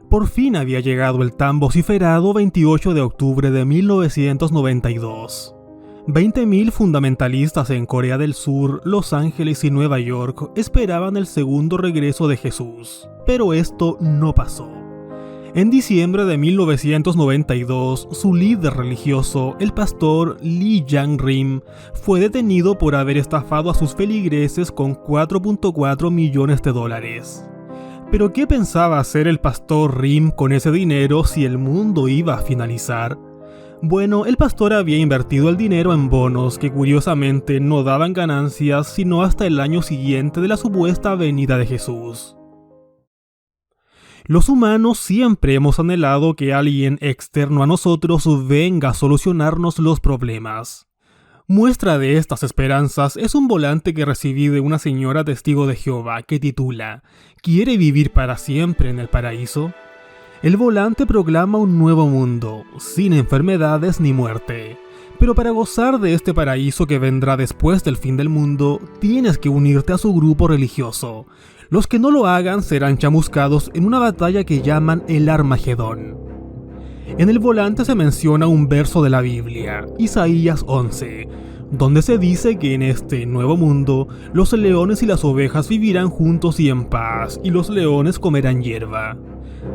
Por fin había llegado el tan vociferado 28 de octubre de 1992. 20.000 fundamentalistas en Corea del Sur, Los Ángeles y Nueva York esperaban el segundo regreso de Jesús, pero esto no pasó. En diciembre de 1992, su líder religioso, el pastor Lee Jang-rim, fue detenido por haber estafado a sus feligreses con $4.4 millones. ¿Pero qué pensaba hacer el pastor Rim con ese dinero si el mundo iba a finalizar? Bueno, el pastor había invertido el dinero en bonos que curiosamente no daban ganancias sino hasta el año siguiente de la supuesta venida de Jesús. Los humanos siempre hemos anhelado que alguien externo a nosotros venga a solucionarnos los problemas. Muestra de estas esperanzas es un volante que recibí de una señora testigo de Jehová que titula ¿Quiere vivir para siempre en el paraíso? El volante proclama un nuevo mundo, sin enfermedades ni muerte. Pero para gozar de este paraíso que vendrá después del fin del mundo, tienes que unirte a su grupo religioso. Los que no lo hagan serán chamuscados en una batalla que llaman el Armagedón. En el volante se menciona un verso de la Biblia, Isaías 11, donde se dice que en este nuevo mundo los leones y las ovejas vivirán juntos y en paz, y los leones comerán hierba.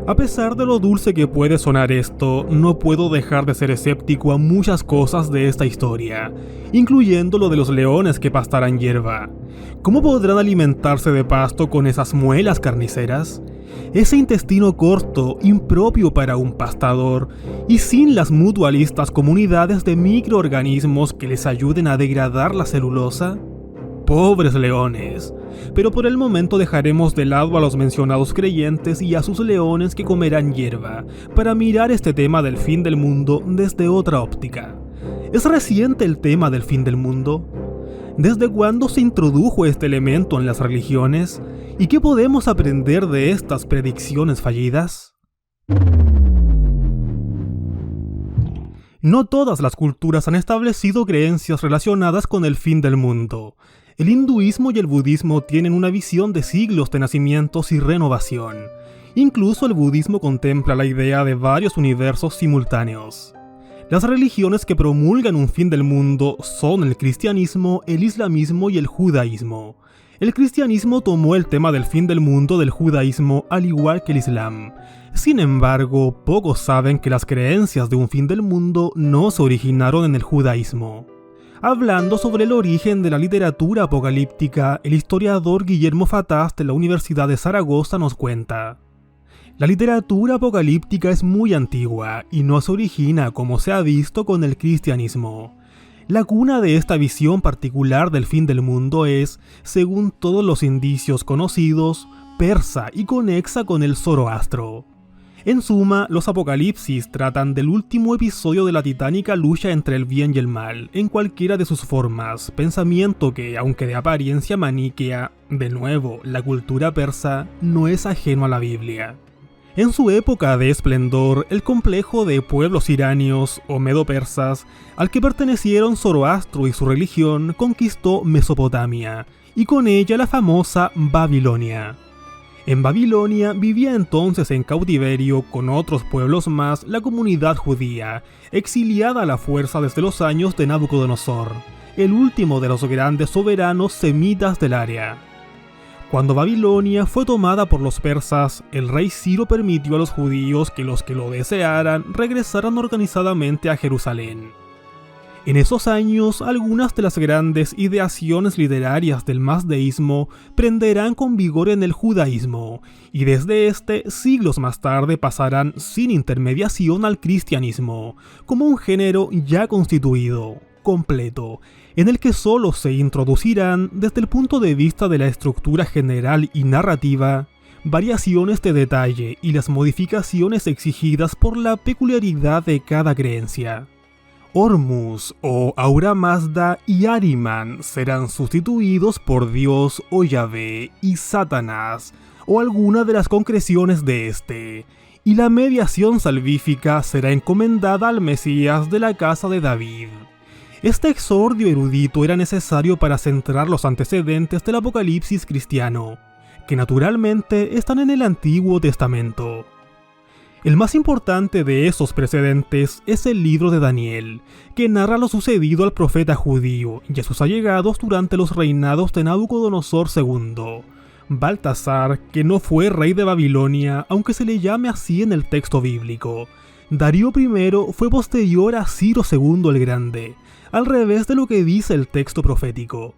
A pesar de lo dulce que puede sonar esto, no puedo dejar de ser escéptico a muchas cosas de esta historia, incluyendo lo de los leones que pastarán hierba. ¿Cómo podrán alimentarse de pasto con esas muelas carniceras? Ese intestino corto, impropio para un pastador, y sin las mutualistas comunidades de microorganismos que les ayuden a degradar la celulosa. Pobres leones. Pero por el momento dejaremos de lado a los mencionados creyentes y a sus leones que comerán hierba, para mirar este tema del fin del mundo desde otra óptica. ¿Es reciente el tema del fin del mundo? ¿Desde cuándo se introdujo este elemento en las religiones? ¿Y qué podemos aprender de estas predicciones fallidas? No todas las culturas han establecido creencias relacionadas con el fin del mundo. El hinduismo y el budismo tienen una visión de siglos de nacimientos y renovación. Incluso el budismo contempla la idea de varios universos simultáneos. Las religiones que promulgan un fin del mundo son el cristianismo, el islamismo y el judaísmo. El cristianismo tomó el tema del fin del mundo del judaísmo al igual que el islam. Sin embargo, pocos saben que las creencias de un fin del mundo no se originaron en el judaísmo. Hablando sobre el origen de la literatura apocalíptica, el historiador Guillermo Fataz de la Universidad de Zaragoza nos cuenta: la literatura apocalíptica es muy antigua y no se origina como se ha visto con el cristianismo. La cuna de esta visión particular del fin del mundo es, según todos los indicios conocidos, persa y conexa con el Zoroastro. En suma, los apocalipsis tratan del último episodio de la titánica lucha entre el bien y el mal, en cualquiera de sus formas, pensamiento que, aunque de apariencia maniquea, de nuevo, la cultura persa no es ajeno a la Biblia. En su época de esplendor, el complejo de pueblos iranios o medo-persas, al que pertenecieron Zoroastro y su religión, conquistó Mesopotamia, y con ella la famosa Babilonia. En Babilonia vivía entonces en cautiverio con otros pueblos más la comunidad judía, exiliada a la fuerza desde los años de Nabucodonosor, el último de los grandes soberanos semitas del área. Cuando Babilonia fue tomada por los persas, el rey Ciro permitió a los judíos que los que lo desearan regresaran organizadamente a Jerusalén. En esos años, algunas de las grandes ideaciones literarias del mazdeísmo prenderán con vigor en el judaísmo, y desde siglos más tarde pasarán sin intermediación al cristianismo, como un género ya constituido, completo, en el que solo se introducirán, desde el punto de vista de la estructura general y narrativa, variaciones de detalle y las modificaciones exigidas por la peculiaridad de cada creencia. Hormuz o Ahura Mazda y Ahriman serán sustituidos por Dios o Yahvé y Satanás o alguna de las concreciones de este, y la mediación salvífica será encomendada al Mesías de la casa de David. Este exordio erudito era necesario para centrar los antecedentes del apocalipsis cristiano, que naturalmente están en el Antiguo Testamento. El más importante de esos precedentes es el libro de Daniel, que narra lo sucedido al profeta judío y a sus allegados durante los reinados de Nabucodonosor II. Baltasar, que no fue rey de Babilonia, aunque se le llame así en el texto bíblico. Darío I fue posterior a Ciro II el Grande, al revés de lo que dice el texto profético.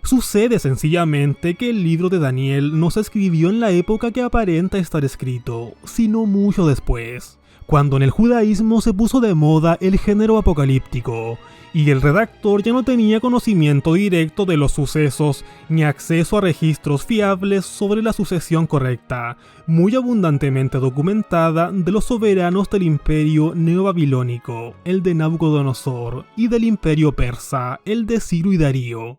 Sucede sencillamente que el libro de Daniel no se escribió en la época que aparenta estar escrito, sino mucho después, cuando en el judaísmo se puso de moda el género apocalíptico, y el redactor ya no tenía conocimiento directo de los sucesos ni acceso a registros fiables sobre la sucesión correcta, muy abundantemente documentada, de los soberanos del imperio neobabilónico, el de Nabucodonosor, y del imperio persa, el de Ciro y Darío.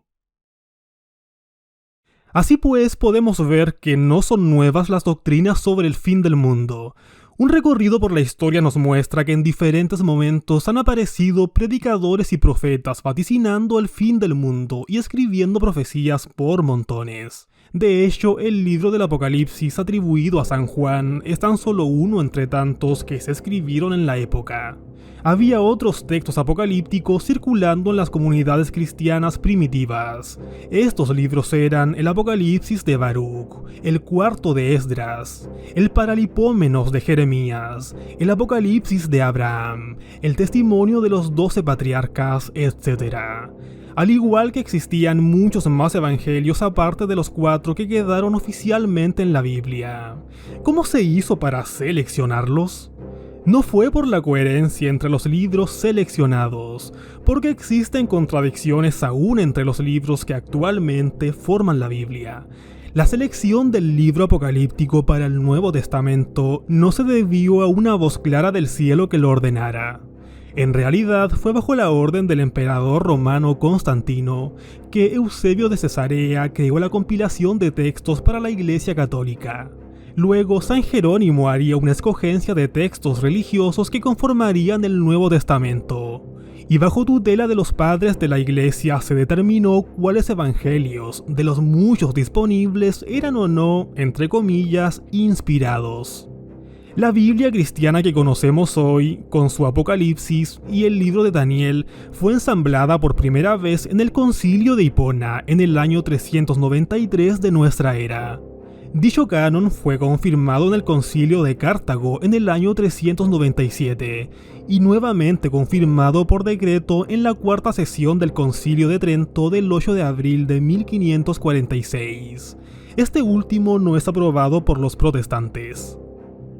Así pues, podemos ver que no son nuevas las doctrinas sobre el fin del mundo. Un recorrido por la historia nos muestra que en diferentes momentos han aparecido predicadores y profetas vaticinando el fin del mundo y escribiendo profecías por montones. De hecho, el libro del Apocalipsis atribuido a San Juan es tan solo uno entre tantos que se escribieron en la época. Había otros textos apocalípticos circulando en las comunidades cristianas primitivas. Estos libros eran el Apocalipsis de Baruch, el cuarto de Esdras, el Paralipómenos de Jeremías, el Apocalipsis de Abraham, el testimonio de los 12 patriarcas, etc. Al igual que existían muchos más evangelios aparte de los 4 que quedaron oficialmente en la Biblia. ¿Cómo se hizo para seleccionarlos? No fue por la coherencia entre los libros seleccionados, porque existen contradicciones aún entre los libros que actualmente forman la Biblia. La selección del libro apocalíptico para el Nuevo Testamento no se debió a una voz clara del cielo que lo ordenara. En realidad fue bajo la orden del emperador romano Constantino que Eusebio de Cesarea creó la compilación de textos para la Iglesia Católica. Luego, San Jerónimo haría una escogencia de textos religiosos que conformarían el Nuevo Testamento, y bajo tutela de los padres de la Iglesia se determinó cuáles evangelios, de los muchos disponibles, eran o no, entre comillas, inspirados. La Biblia cristiana que conocemos hoy, con su Apocalipsis y el libro de Daniel, fue ensamblada por primera vez en el Concilio de Hipona en el año 393 de nuestra era. Dicho canon fue confirmado en el Concilio de Cartago en el año 397 y nuevamente confirmado por decreto en la cuarta sesión del Concilio de Trento del 8 de abril de 1546. Este último no es aprobado por los protestantes.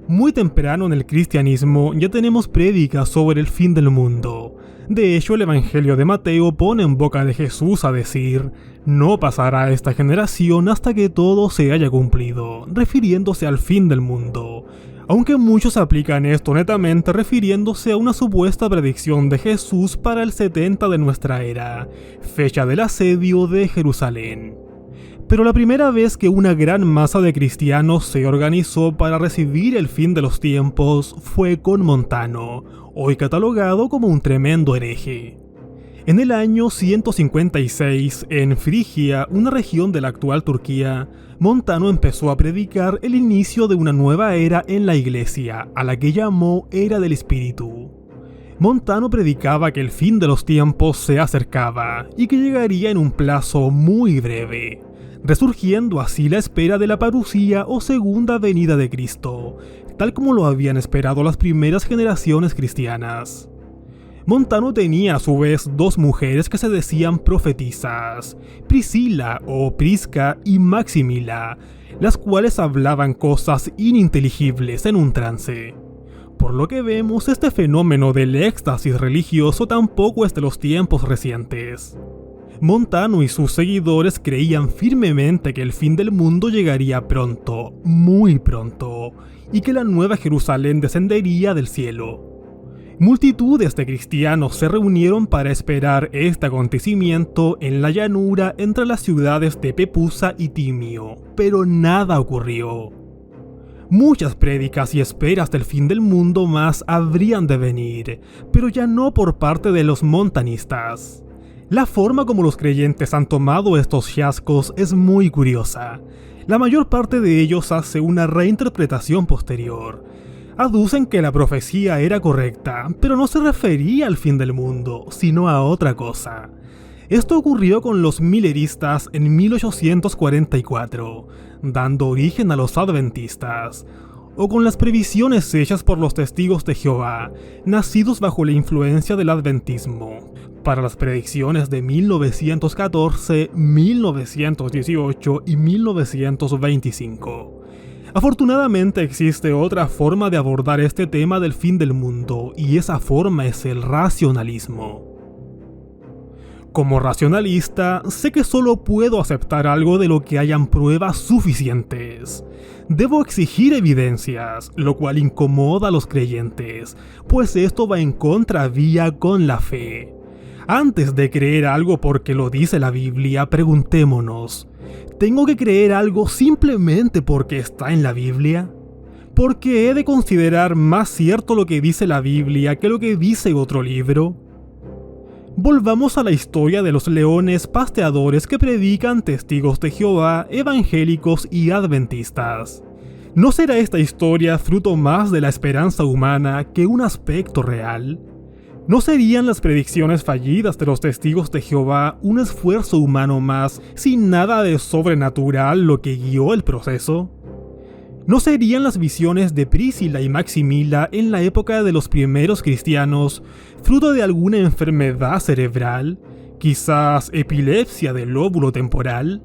Muy temprano en el cristianismo ya tenemos prédicas sobre el fin del mundo. De hecho, el Evangelio de Mateo pone en boca de Jesús a decir: «No pasará esta generación hasta que todo se haya cumplido», refiriéndose al fin del mundo. Aunque muchos aplican esto netamente refiriéndose a una supuesta predicción de Jesús para el 70 de nuestra era, fecha del asedio de Jerusalén. Pero la primera vez que una gran masa de cristianos se organizó para recibir el fin de los tiempos fue con Montano, hoy catalogado como un tremendo hereje. En el año 156, en Frigia, una región de la actual Turquía, Montano empezó a predicar el inicio de una nueva era en la iglesia, a la que llamó Era del Espíritu. Montano predicaba que el fin de los tiempos se acercaba y que llegaría en un plazo muy breve, resurgiendo así la espera de la parucía o segunda venida de Cristo, tal como lo habían esperado las primeras generaciones cristianas. Montano tenía a su vez 2 mujeres que se decían profetisas, Priscila o Prisca y Maximila, las cuales hablaban cosas ininteligibles en un trance. Por lo que vemos, este fenómeno del éxtasis religioso tampoco es de los tiempos recientes. Montano y sus seguidores creían firmemente que el fin del mundo llegaría pronto, muy pronto, y que la nueva Jerusalén descendería del cielo. Multitudes de cristianos se reunieron para esperar este acontecimiento en la llanura entre las ciudades de Pepusa y Timio, pero nada ocurrió. Muchas prédicas y esperas del fin del mundo más habrían de venir, pero ya no por parte de los montanistas. La forma como los creyentes han tomado estos chascos es muy curiosa. La mayor parte de ellos hace una reinterpretación posterior. Aducen que la profecía era correcta, pero no se refería al fin del mundo, sino a otra cosa. Esto ocurrió con los milleristas en 1844, dando origen a los adventistas, o con las previsiones hechas por los testigos de Jehová, nacidos bajo la influencia del adventismo, para las predicciones de 1914, 1918 y 1925. Afortunadamente existe otra forma de abordar este tema del fin del mundo, y esa forma es el racionalismo. Como racionalista, sé que solo puedo aceptar algo de lo que hayan pruebas suficientes. Debo exigir evidencias, lo cual incomoda a los creyentes, pues esto va en contravía con la fe. Antes de creer algo porque lo dice la Biblia, preguntémonos, ¿tengo que creer algo simplemente porque está en la Biblia? ¿Por qué he de considerar más cierto lo que dice la Biblia que lo que dice otro libro? Volvamos a la historia de los leones pasteadores que predican testigos de Jehová, evangélicos y adventistas. ¿No será esta historia fruto más de la esperanza humana que un aspecto real? ¿No serían las predicciones fallidas de los testigos de Jehová un esfuerzo humano más, sin nada de sobrenatural, lo que guió el proceso? ¿No serían las visiones de Príscila y Maximila en la época de los primeros cristianos fruto de alguna enfermedad cerebral, quizás epilepsia del lóbulo temporal?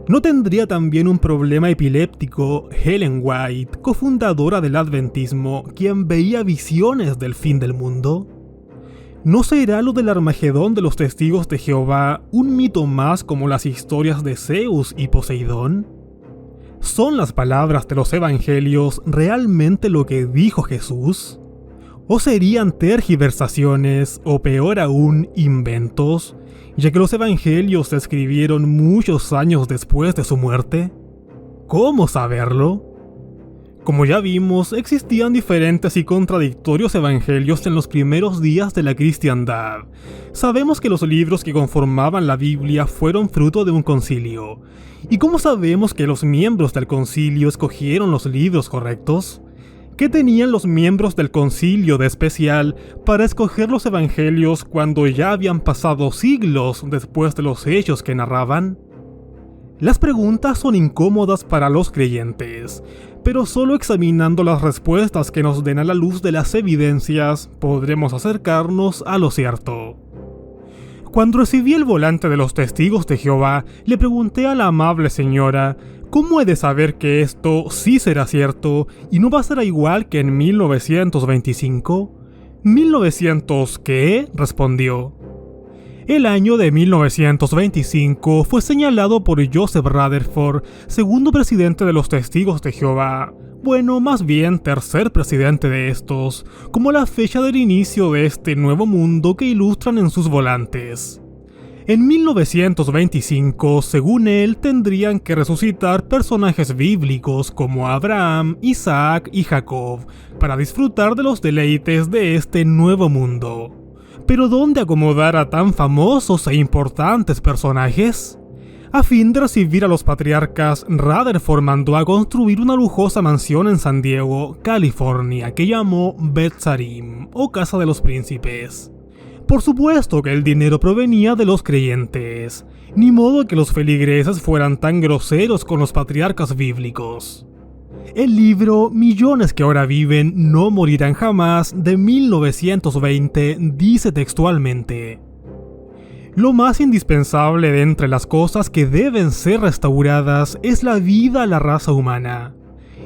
¿No tendría también un problema epiléptico Ellen White, cofundadora del adventismo, quien veía visiones del fin del mundo? ¿No será lo del Armagedón de los testigos de Jehová un mito más como las historias de Zeus y Poseidón? ¿Son las palabras de los evangelios realmente lo que dijo Jesús? ¿O serían tergiversaciones, o peor aún, inventos, ya que los evangelios se escribieron muchos años después de su muerte? ¿Cómo saberlo? Como ya vimos, existían diferentes y contradictorios evangelios en los primeros días de la cristiandad. Sabemos que los libros que conformaban la Biblia fueron fruto de un concilio. ¿Y cómo sabemos que los miembros del concilio escogieron los libros correctos? ¿Qué tenían los miembros del concilio de especial para escoger los evangelios cuando ya habían pasado siglos después de los hechos que narraban? Las preguntas son incómodas para los creyentes, pero solo examinando las respuestas que nos den a la luz de las evidencias podremos acercarnos a lo cierto. Cuando recibí el volante de los testigos de Jehová, le pregunté a la amable señora, ¿cómo he de saber que esto sí será cierto y no va a ser igual que en 1925? ¿1900 qué?, respondió. El año de 1925 fue señalado por Joseph Rutherford, segundo presidente de los Testigos de Jehová, bueno, más bien tercer presidente de estos, como la fecha del inicio de este nuevo mundo que ilustran en sus volantes. En 1925, según él, tendrían que resucitar personajes bíblicos como Abraham, Isaac y Jacob, para disfrutar de los deleites de este nuevo mundo. ¿Pero dónde acomodar a tan famosos e importantes personajes? A fin de recibir a los patriarcas, Rutherford mandó a construir una lujosa mansión en San Diego, California, que llamó Beth Sarim, o Casa de los Príncipes. Por supuesto que el dinero provenía de los creyentes, ni modo que los feligreses fueran tan groseros con los patriarcas bíblicos. El libro Millones que ahora viven no morirán jamás de 1920 dice textualmente: lo más indispensable de entre las cosas que deben ser restauradas es la vida a la raza humana.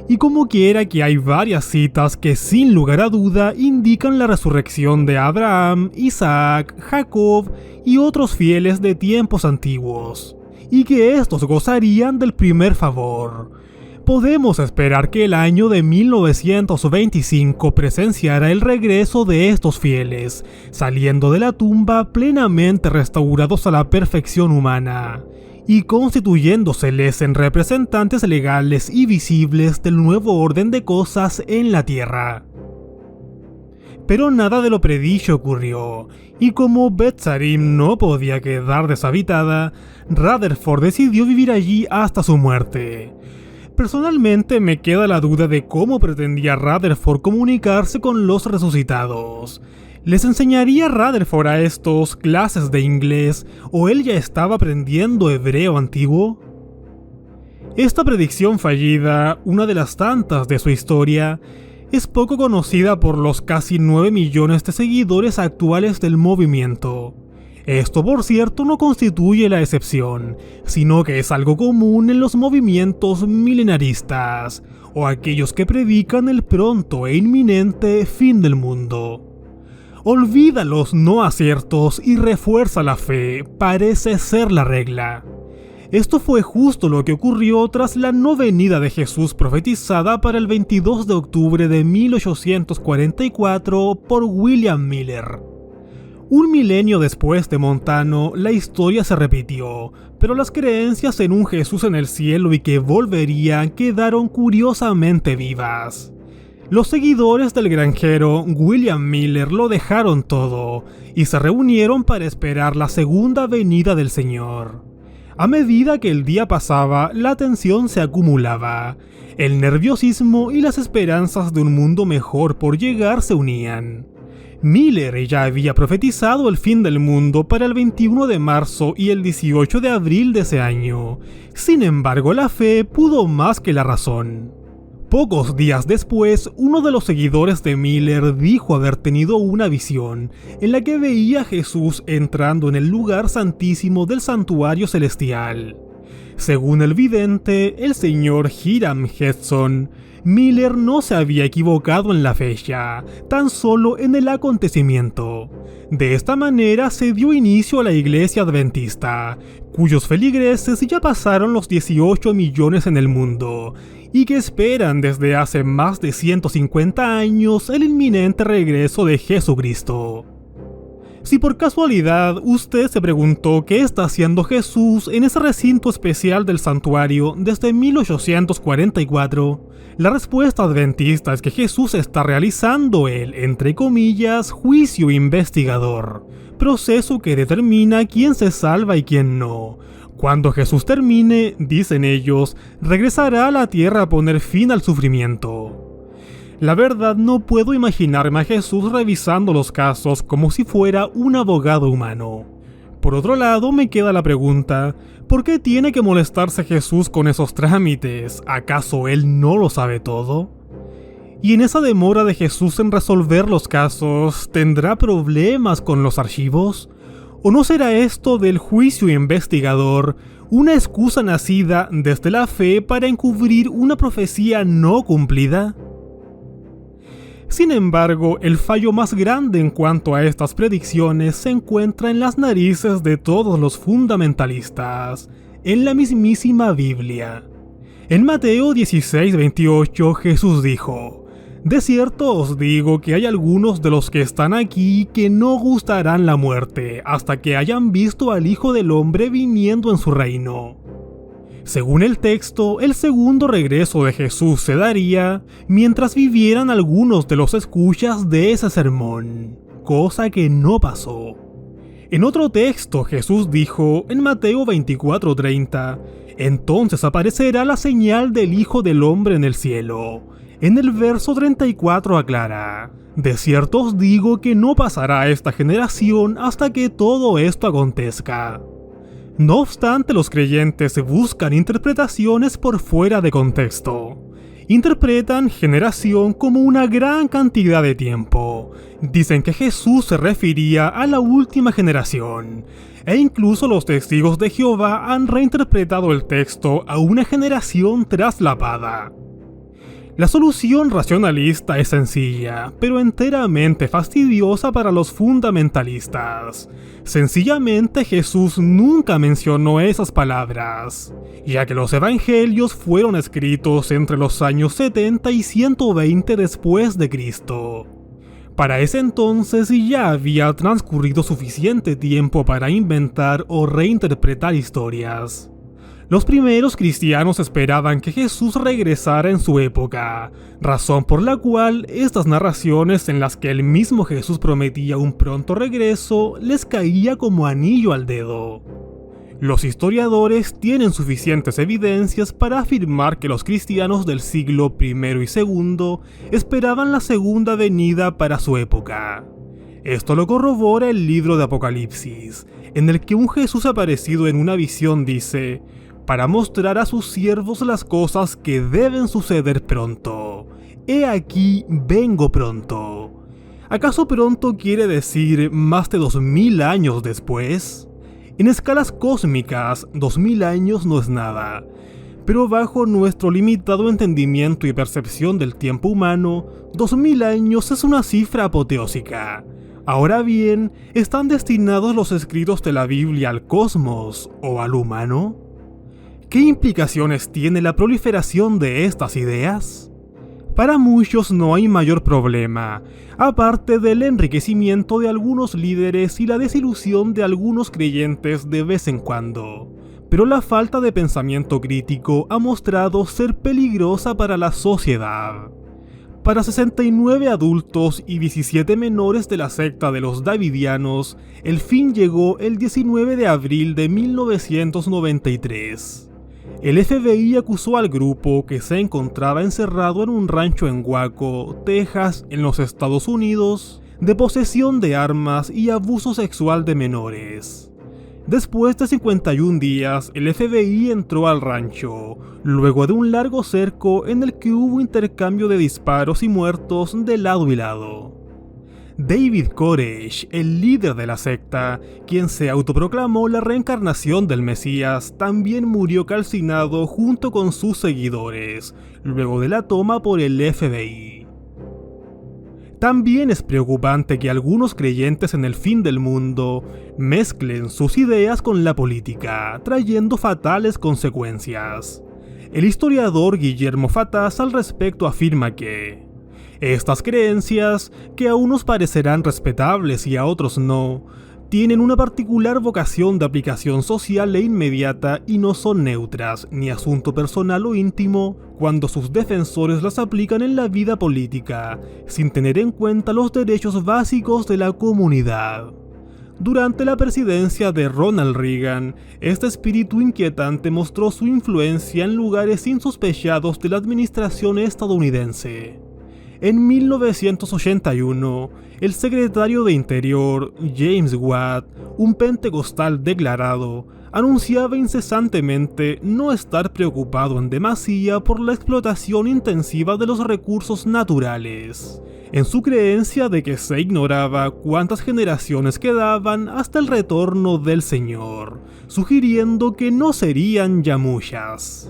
Y como quiera que hay varias citas que sin lugar a duda indican la resurrección de Abraham, Isaac, Jacob y otros fieles de tiempos antiguos, y que estos gozarían del primer favor. Podemos esperar que el año de 1925 presenciará el regreso de estos fieles, saliendo de la tumba plenamente restaurados a la perfección humana, y constituyéndoseles en representantes legales y visibles del nuevo orden de cosas en la tierra. Pero nada de lo predicho ocurrió, y como Beth Sarim no podía quedar deshabitada, Rutherford decidió vivir allí hasta su muerte. Personalmente me queda la duda de cómo pretendía Rutherford comunicarse con los resucitados. ¿Les enseñaría Rutherford a estos clases de inglés o él ya estaba aprendiendo hebreo antiguo? Esta predicción fallida, una de las tantas de su historia, es poco conocida por los casi 9 millones de seguidores actuales del movimiento. Esto, por cierto, no constituye la excepción, sino que es algo común en los movimientos milenaristas, o aquellos que predican el pronto e inminente fin del mundo. Olvida los no aciertos y refuerza la fe, parece ser la regla. Esto fue justo lo que ocurrió tras la no venida de Jesús profetizada para el 22 de octubre de 1844 por William Miller. Un milenio después de Montano, la historia se repitió, pero las creencias en un Jesús en el cielo y que volvería quedaron curiosamente vivas. Los seguidores del granjero William Miller lo dejaron todo y se reunieron para esperar la segunda venida del Señor. A medida que el día pasaba, la tensión se acumulaba, el nerviosismo y las esperanzas de un mundo mejor por llegar se unían. Miller ya había profetizado el fin del mundo para el 21 de marzo y el 18 de abril de ese año. Sin embargo, la fe pudo más que la razón. Pocos días después, uno de los seguidores de Miller dijo haber tenido una visión en la que veía a Jesús entrando en el lugar santísimo del santuario celestial. Según el vidente, el señor Hiram Hedson, Miller no se había equivocado en la fecha, tan solo en el acontecimiento. De esta manera se dio inicio a la Iglesia Adventista, cuyos feligreses ya pasaron los 18 millones en el mundo, y que esperan desde hace más de 150 años el inminente regreso de Jesucristo. Si por casualidad usted se preguntó qué está haciendo Jesús en ese recinto especial del santuario desde 1844, la respuesta adventista es que Jesús está realizando el, entre comillas, juicio investigador, proceso que determina quién se salva y quién no. Cuando Jesús termine, dicen ellos, regresará a la tierra a poner fin al sufrimiento. La verdad, no puedo imaginarme a Jesús revisando los casos como si fuera un abogado humano. Por otro lado, me queda la pregunta, ¿por qué tiene que molestarse Jesús con esos trámites? ¿Acaso él no lo sabe todo? Y en esa demora de Jesús en resolver los casos, ¿tendrá problemas con los archivos? ¿O no será esto del juicio investigador una excusa nacida desde la fe para encubrir una profecía no cumplida? Sin embargo, el fallo más grande en cuanto a estas predicciones se encuentra en las narices de todos los fundamentalistas, en la mismísima Biblia. En Mateo 16:28 Jesús dijo: «De cierto os digo que hay algunos de los que están aquí que no gustarán la muerte hasta que hayan visto al Hijo del Hombre viniendo en su reino». Según el texto, el segundo regreso de Jesús se daría mientras vivieran algunos de los escuchas de ese sermón, cosa que no pasó. En otro texto, Jesús dijo en Mateo 24:30, «Entonces aparecerá la señal del Hijo del Hombre en el cielo». En el verso 34 aclara: «De cierto os digo que no pasará esta generación hasta que todo esto acontezca». No obstante, los creyentes buscan interpretaciones por fuera de contexto. Interpretan generación como una gran cantidad de tiempo. Dicen que Jesús se refería a la última generación. E incluso los testigos de Jehová han reinterpretado el texto a una generación traslapada. La solución racionalista es sencilla, pero enteramente fastidiosa para los fundamentalistas. Sencillamente Jesús nunca mencionó esas palabras, ya que los evangelios fueron escritos entre los años 70 y 120 después de Cristo. Para ese entonces ya había transcurrido suficiente tiempo para inventar o reinterpretar historias. Los primeros cristianos esperaban que Jesús regresara en su época, razón por la cual estas narraciones en las que el mismo Jesús prometía un pronto regreso les caía como anillo al dedo. Los historiadores tienen suficientes evidencias para afirmar que los cristianos del siglo I y II esperaban la segunda venida para su época. Esto lo corrobora el libro de Apocalipsis, en el que un Jesús aparecido en una visión dice: para mostrar a sus siervos las cosas que deben suceder pronto. He aquí, vengo pronto. ¿Acaso pronto quiere decir más de 2000 años después? En escalas cósmicas, 2000 años no es nada, pero bajo nuestro limitado entendimiento y percepción del tiempo humano, 2000 años es una cifra apoteósica. Ahora bien, ¿están destinados los escritos de la Biblia al cosmos o al humano? ¿Qué implicaciones tiene la proliferación de estas ideas? Para muchos no hay mayor problema, aparte del enriquecimiento de algunos líderes y la desilusión de algunos creyentes de vez en cuando. Pero la falta de pensamiento crítico ha mostrado ser peligrosa para la sociedad. Para 69 adultos y 17 menores de la secta de los Davidianos, el fin llegó el 19 de abril de 1993. El FBI acusó al grupo, que se encontraba encerrado en un rancho en Waco, Texas, en los Estados Unidos, de posesión de armas y abuso sexual de menores. Después de 51 días, el FBI entró al rancho, luego de un largo cerco en el que hubo intercambio de disparos y muertos de lado y lado. David Koresh, el líder de la secta, quien se autoproclamó la reencarnación del Mesías, también murió calcinado junto con sus seguidores, luego de la toma por el FBI. También es preocupante que algunos creyentes en el fin del mundo mezclen sus ideas con la política, trayendo fatales consecuencias. El historiador Guillermo Fataz al respecto afirma que estas creencias, que a unos parecerán respetables y a otros no, tienen una particular vocación de aplicación social e inmediata y no son neutras, ni asunto personal o íntimo, cuando sus defensores las aplican en la vida política, sin tener en cuenta los derechos básicos de la comunidad. Durante la presidencia de Ronald Reagan, este espíritu inquietante mostró su influencia en lugares insospechados de la administración estadounidense. En 1981, el secretario de Interior, James Watt, un pentecostal declarado, anunciaba incesantemente no estar preocupado en demasía por la explotación intensiva de los recursos naturales, en su creencia de que se ignoraba cuántas generaciones quedaban hasta el retorno del Señor, sugiriendo que no serían ya muchas.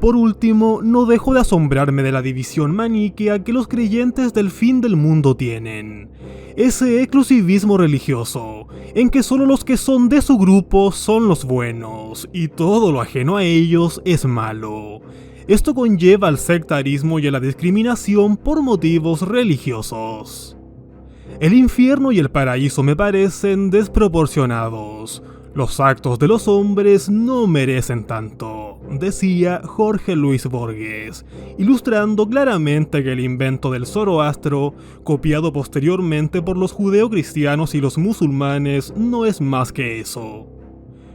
Por último, no dejo de asombrarme de la división maniquea que los creyentes del fin del mundo tienen. Ese exclusivismo religioso, en que solo los que son de su grupo son los buenos, y todo lo ajeno a ellos es malo. Esto conlleva al sectarismo y a la discriminación por motivos religiosos. El infierno y el paraíso me parecen desproporcionados. Los actos de los hombres no merecen tanto, decía Jorge Luis Borges, ilustrando claramente que el invento del Zoroastro, copiado posteriormente por los judeocristianos y los musulmanes, no es más que eso.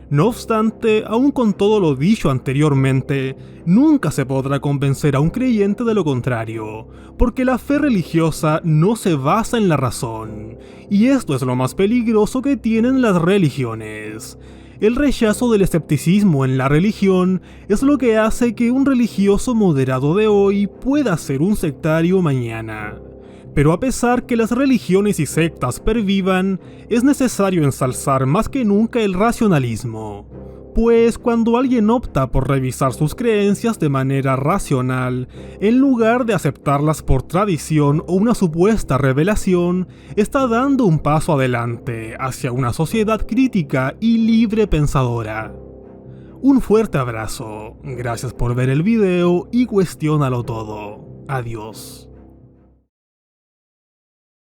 No obstante, aun con todo lo dicho anteriormente, nunca se podrá convencer a un creyente de lo contrario, porque la fe religiosa no se basa en la razón, y esto es lo más peligroso que tienen las religiones. El rechazo del escepticismo en la religión es lo que hace que un religioso moderado de hoy pueda ser un sectario mañana. Pero a pesar que las religiones y sectas pervivan, es necesario ensalzar más que nunca el racionalismo. Pues cuando alguien opta por revisar sus creencias de manera racional, en lugar de aceptarlas por tradición o una supuesta revelación, está dando un paso adelante hacia una sociedad crítica y libre pensadora. Un fuerte abrazo, gracias por ver el video y cuestiónalo todo. Adiós.